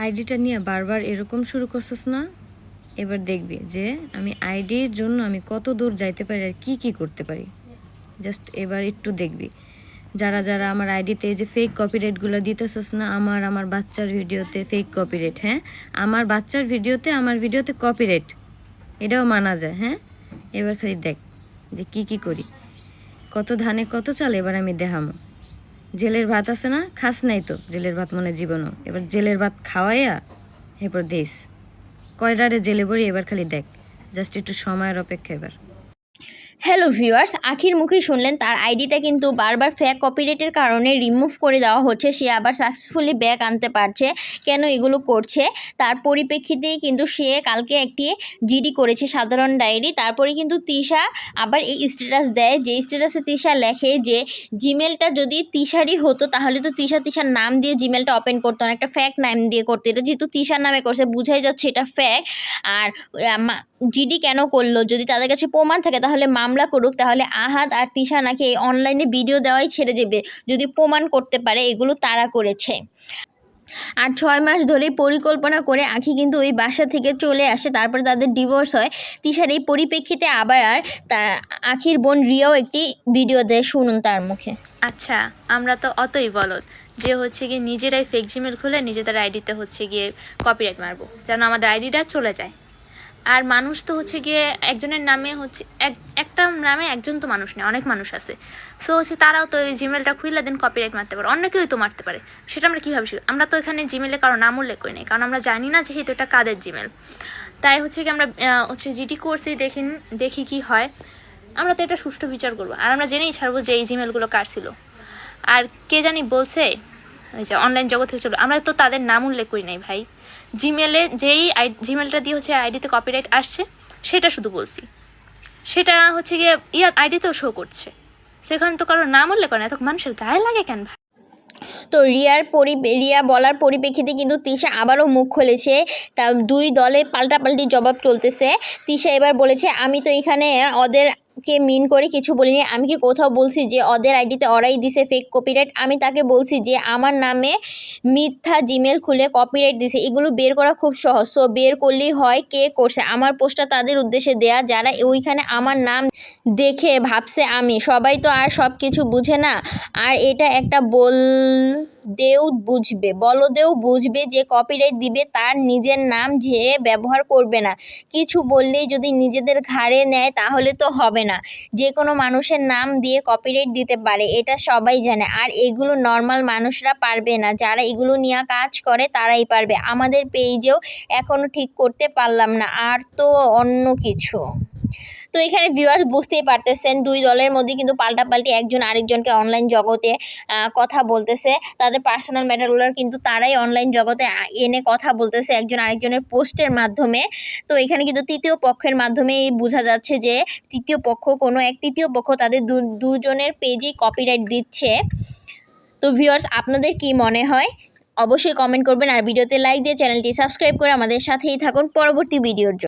আইডিটা নিয়ে বারবার এরকম শুরু করছিস না? এবার দেখবি যে আমি আইডির জন্য আমি কত দূর যাইতে পারি আর কি কি করতে পারি। জাস্ট এবার একটু দেখবি যারা যারা আমার আইডিতে যে ফেক কপিরাইটগুলো দিতেছিস না, আমার বাচ্চার ভিডিওতে ফেক কপিরাইট। হ্যাঁ, আমার বাচ্চার ভিডিওতে আমার ভিডিওতে কপিরাইট, এটাও মানা যায়। হ্যাঁ, এবার খালি দেখ যে কি কি করি, কত ধানে কত চাল এবার আমি দেখামো। জেলের ভাত আছে না, খাস নাই তো জেলের ভাত মনে জীবনও, এবার জেলের ভাত খাওয়াইয়া এরপর দিস কয়ডারে জেলে বড়ি। এবার খালি দেখ, জাস্ট একটু সময়ের অপেক্ষা এবার। হ্যালো ভিউয়ার্স, আখির মুখেই শুনলেন তার আইডিটা কিন্তু বারবার ফেক কপিরাইটের কারণে রিমুভ করে দেওয়া হচ্ছে। সে আবার সাকসেসফুলি ব্যাক আনতে পারছে। কেন এগুলো করছে তার পরিপ্রেক্ষিতেই কিন্তু সে কালকে একটি জিডি করেছে, সাধারণ ডায়েরি। তারপরে কিন্তু তিশা আবার এই স্ট্যাটাস দেয়, যে স্ট্যাটাসে তিশা লেখে যে জিমেলটা যদি তিশারই হতো তাহলে তো তিশার নাম দিয়ে জিমেলটা ওপেন করতো না, একটা ফেক নাম দিয়ে করতো। এটা যেহেতু তিশার নামে করছে বুঝাই যাচ্ছে এটা ফেক। আর জিডি কেন করলো, যদি তাদের কাছে প্রমাণ থাকে তাহলে মামলা করুক। তাহলে আহাদ আর তিশা নাকি এই অনলাইনে ভিডিও দেওয়াই ছেড়ে যাবে যদি প্রমাণ করতে পারে এগুলো তারা করেছে। আর 6 মাস ধরেই পরিকল্পনা করে আখি কিন্তু ওই বাসা থেকে চলে আসে, তারপরে তাদের ডিভোর্স হয়। তিশার এই পরিপ্রেক্ষিতে আবার আখির বোন রিয়াও একটি ভিডিও দেয়, শুনুন তার মুখে। আচ্ছা, আমরা তো অতই বলদ যে হচ্ছে গিয়ে নিজেরাই ফেক জিমেল খুলে নিজেদের আইডিতে হচ্ছে গিয়ে কপিরাইট মারবো যেন আমাদের আইডিটা চলে যায়। আর মানুষ তো হচ্ছে গিয়ে একজনের নামে হচ্ছে একটা নামে একজন তো মানুষ নেই, অনেক মানুষ আছে। সো হচ্ছে তারাও তো এই জিমেলটা খুললে দেন কপিরাইট মারতে পারে, অন্য কেউই তো মারতে পারে। সেটা আমরা কীভাবে শিখি? আমরা তো এখানে জিমেলে কারো নাম উল্লেখ করি নাই, কারণ আমরা জানি না যেহেতু এটা কাদের জিমেল। তাই হচ্ছে কি আমরা হচ্ছে জিডি করছি, দেখি কি হয়। আমরা তো এটা সুষ্ঠু বিচার করবো, আর আমরা জেনেই ছাড়বো যে এই জিমেলগুলো কার ছিল। আর কে জানি বলছে ওই যে অনলাইন জগৎ থেকে চলো, আমরা তো তাদের নাম উল্লেখ করি নাই ভাই। জিমেলে যেই জিমেলটা দিয়ে হচ্ছে আইডিতে কপিরাইট আসছে সেটা শুধু বলছি, সেটা হচ্ছে গিয়ে আইডিতেও শো করছে, সেখানে তো কারোর নাম উল্লেখ করে না। এত মানুষের গায়ে লাগে কেন ভাই? তো রিয়া বলার পরিপ্রেক্ষিতে কিন্তু তিশা আবারও মুখ খুলেছে। তা দুই দলে পাল্টাপাল্টি জবাব চলতেছে। তিশা এবার বলেছে, আমি তো এখানে ওদেরকে মিন করে কিছু বলিনি। আমি কি কোথাও বলছি যে ওদের আইডিতে ওরাই দিছে ফেক কপিরাইট? আমি তাকে বলছি যে আমার নামে মিথ্যা জিমেল খুলে কপিরাইট দিছে। এগুলো বের করা খুব সহজ, সো বের করলেই হয় কে করছে। আমার পোস্টটা তাদের উদ্দেশ্যে দেয়া যারা ওইখানে আমার নাম দেখে ভাবছে আমি। সবাই তো আর সব কিছু বুঝে না। আর এটা একটা বলদেও বুঝবে যে কপিরাইট দিবে তার নিজের নাম যে ব্যবহার করবে না। কিছু বললেই যদি নিজেদের ঘাড়ে নেয় তাহলে তো হবে না। যে কোনো মানুষের নাম দিয়ে কপিরাইট দিতে পারে, এটা সবাই জানে। আর এগুলো নর্মাল মানুষরা পারবে না, যারা এগুলো নিয়ে কাজ করে তারাই পারবে। আমাদের পেজেও এখনও ঠিক করতে পারলাম না, আর তো অন্য কিছু। তো এখানে ভিউয়ার্স বুঝতেই পারতেছেন দুই দলের মধ্যে কিন্তু পাল্টাপাল্টি একজন আরেকজনকে অনলাইন জগতে কথা বলতেছে। তাদের পার্সোনাল ম্যাটারগুলোর কিন্তু তারাই অনলাইন জগতে এনে কথা বলতেছে একজন আরেকজনের পোস্টের মাধ্যমে। তো এখানে কিন্তু তৃতীয় পক্ষের মাধ্যমে বোঝা যাচ্ছে যে তৃতীয় পক্ষ তাদের দুজনের পেজেই কপিরাইট দিচ্ছে। তো ভিউয়ার্স আপনাদের কি মনে হয় অবশ্যই কমেন্ট করবেন, আর ভিডিওতে লাইক দিয়ে চ্যানেলটি সাবস্ক্রাইব করে আমাদের সাথেই থাকুন পরবর্তী ভিডিওর জন্য।